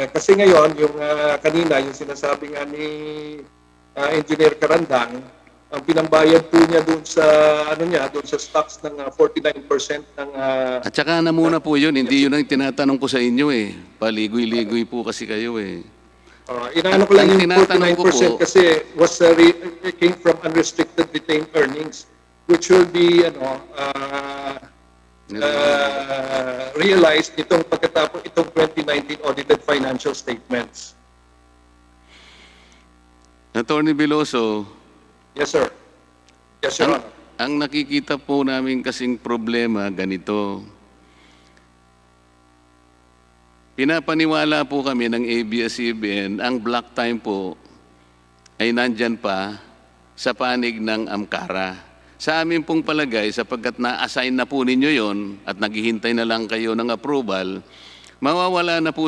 Kasi ngayon, yung kanina, yung sinasabi nga ni Engineer Carandang, ang pinambayad po niya doon sa doon sa stocks ng 49% ng At saka na muna po yun, hindi yun ang tinatanong ko sa inyo eh. Paligoy-ligoy po kasi kayo eh. inaano ko lang Ang yung tinatanong ko 49% po- kasi came from unrestricted retained earnings, which will be realized pagkatapos itong 2019 audited financial statements. Attorney Veloso, Yes, sir. Yes, Your Honor. ang nakikita po namin kasing problema ganito. Pinapaniwala po kami ng ABS-CBN, ang block time po ay nandyan pa sa panig ng AMCARA. Sa amin pong palagay, sapagkat na-assign na po ninyo yon at naghihintay na lang kayo ng approval, mawawala na po